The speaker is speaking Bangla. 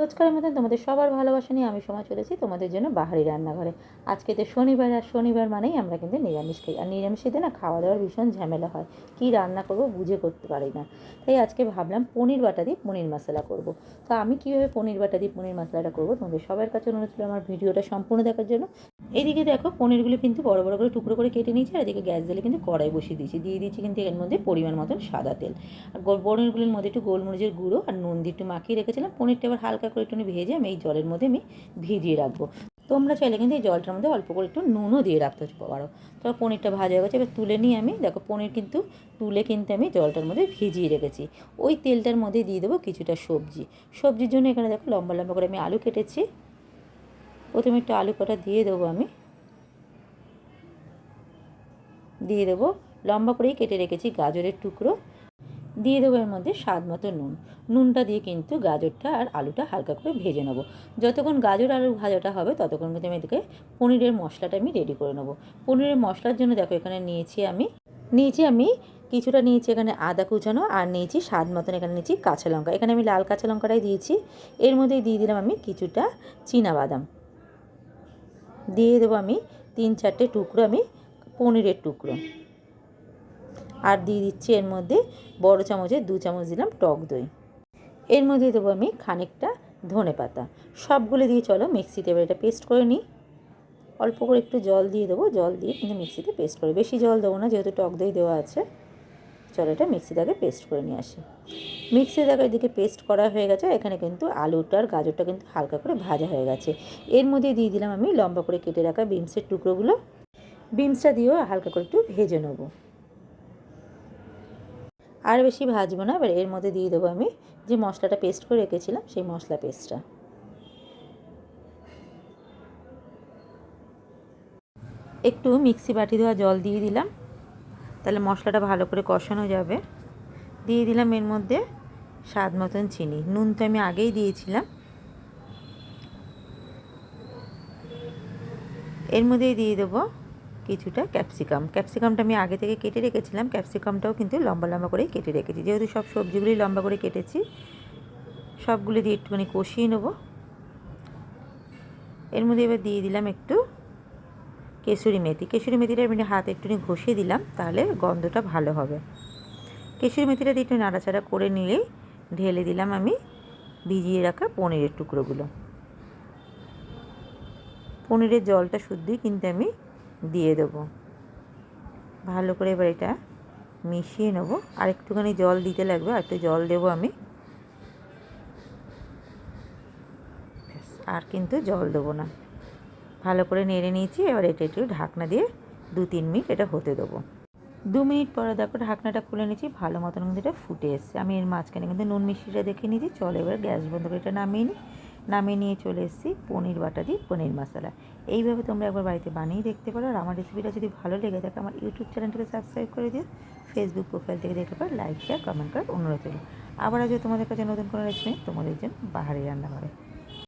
রোজকারের মতন তোমাদের সবার ভালোবাসা নিয়ে আমি সময় চলেছি তোমাদের জন্য বাহারি রান্নাঘরে। আজকে তো শনিবার, আর শনিবার মানেই আমরা কিন্তু নিরামিষ খাই। আর নিরামিষেতে না খাওয়া দাওয়ার ভীষণ ঝামেলা হয়, কী রান্না করব বুঝে করতে পারি না। তাই আজকে ভাবলাম পনির বাটা দিয়ে পনির মশলা করব। তো আমি কীভাবে পনির বাটা দিয়ে পনির মশলাটা করবো তোমাদের সবার কাছে অনুরোধ ছিল আমার ভিডিওটা সম্পূর্ণ দেখার জন্য। এইদিকে দেখো পনিরগুলো কিন্তু বড় বড় করে টুকরো করে কেটে নিয়েছি, আর এদিকে গ্যাস দিলে কিন্তু কড়াই বসিয়ে দিয়েছি কিন্তু এর মধ্যে পরিমাণ মতন সাদা তেল। আর পনিরগুলোর মধ্যে একটু গোলমরিচের গুঁড়ো আর নুন দিয়ে একটু মাখিয়ে রেখেছিলাম। পনিরটা এবার হালকা করে একটু ভেজে আমি এই জলের মধ্যে ভিজিয়ে রাখবো। তোমরা চাইলে কিন্তু এই জলটার মধ্যে অল্প করে একটু নুনও দিয়ে রাখতে পারো। তো পনিরটা ভাজা হয়ে গেছে, এবার তুলে নিয়ে আমি দেখো পনির কিন্তু তুলে কিন্তু আমি জলটার মধ্যে ভিজিয়ে রেখেছি। ওই তেলটার মধ্যে দিয়ে দেবো কিছুটা সবজির জন্য এখানে দেখো লম্বা লম্বা করে আমি আলু কেটেছি। প্রথমে একটু আলু কটা দিয়ে দেবো, আমি দিয়ে দেবো লম্বা করেই কেটে রেখেছি গাজরের টুকরো। দিয়ে দেবো এর মধ্যে স্বাদ মতো নুনটা দিয়ে কিন্তু গাজরটা আর আলুটা হালকা করে ভেজে নেবো। যতক্ষণ গাজর আলু ভাজাটা হবে ততক্ষণ কিন্তু আমি এদিকে পনিরের মশলাটা আমি রেডি করে নেবো। পনিরের মশলার জন্য দেখো এখানে নিয়েছি কিছুটা নিয়েছি এখানে আদা কুচানো, আর নিয়েছি স্বাদ মতন এখানে নিয়েছি কাঁচা লঙ্কা। এখানে আমি লাল কাঁচা লঙ্কাটাই দিয়েছি। এর মধ্যেই দিয়ে দিলাম আমি কিছুটা চীনাবাদাম। দিয়ে দেবো আমি 3-4টে টুকরো আমি পনিরের টুকরো। আর দিয়ে দিচ্ছি এর মধ্যে বড় চামচের 2 চামচ দিলাম টক দই। এর মধ্যে দেবো আমি খানিকটা ধনে পাতা। সবগুলো দিয়ে চলো মিক্সিতে এবার এটা পেস্ট করে নিই। অল্প করে একটু জল দিয়ে দেবো, জল দিয়ে কিন্তু মিক্সিতে পেস্ট করে, বেশি জল দেবো না যেহেতু টক দই দেওয়া আছে। চলো এটা মিক্সিতে আগে পেস্ট করে নিয়ে আসি। মিক্সিতে আগে এদিকে পেস্ট করা হয়ে গেছে। এখানে কিন্তু আলুটা আর গাজরটা কিন্তু হালকা করে ভাজা হয়ে গেছে। এর মধ্যে দিয়ে দিলাম আমি লম্বা করে কেটে রাখা বিনসের টুকরোগুলো। বিনসটা দিয়েও হালকা করে একটু ভেজে নেবো, আর বেশি ভাজবো না। এবার এর মধ্যে দিয়ে দেবো আমি যে মশলাটা পেস্ট করে রেখেছিলাম সেই মশলা পেস্টটা। একটু মিক্সি বাটি ধোয়া জল দিয়ে দিলাম, তাহলে মশলাটা ভালো করে কষানো যাবে। দিয়ে দিলাম এর মধ্যে স্বাদ মতন চিনি, নুন তো আমি আগেই দিয়েছিলাম। এর মধ্যেই দিয়ে দেবো কিছুটা ক্যাপসিকামটা আমি আগে থেকে কেটে রেখেছিলাম। ক্যাপসিকামটাও কিন্তু লম্বা লম্বা করেই কেটে রেখেছি, যেহেতু সব সবজিগুলোই লম্বা করে কেটেছি। সবগুলো দিয়ে একটুখানি কষিয়ে নেব। এর মধ্যে এবার দিয়ে দিলাম একটু কেসুরি মেথিটা আমি হাতে একটুখানি ঘষে দিলাম, তাহলে গন্ধটা ভালো হবে। কেসুরি মেথিটা দিয়ে একটু নাড়াচাড়া করে নিলেই ঢেলে দিলাম আমি ভিজিয়ে রাখা পনিরের টুকরোগুলো। পনিরের জলটা শুদ্ধই কিন্তু আমি দিয়ে দেবো। ভালো করে এবার এটা মিশিয়ে নেবো। আর একটুখানি জল দিতে লাগবে, আর একটু জল দেবো আমি, আর কিন্তু জল দেবো না। ভালো করে নেড়ে নিয়েছি। এবার এটা একটু ঢাকনা দিয়ে 2-3 মিনিট এটা হতে দেবো। 2 মিনিট পরে দেখো ঢাকনাটা খুলে নিয়েছি, ভালো মতন কিন্তু এটা ফুটে এসছে। আমি এর মাঝখানে কিন্তু নুন মিষ্টিটা দেখে নিয়েছি। চলো এবার গ্যাস বন্ধ করে এটা নামিয়ে নিয়ে চলে এসেছি পনির বাটা দিয়ে পনির মশলা। এইভাবে তোমরা একবার বাড়িতে বানিয়ে দেখতে পারো। আর আমার রেসিপিটা যদি ভালো লেগে থাকে আমার ইউটিউব চ্যানেলটাকে সাবস্ক্রাইব করে দিও। ফেসবুক প্রোফাইল থেকে দেখতে পারো, লাইক শেয়ার কমেন্ট করার অনুরোধ রইল। আবার আজ তোমাদের কাছে নতুন কোনো রেসিপি তোমাদের জন্য বাহারি রান্না করে।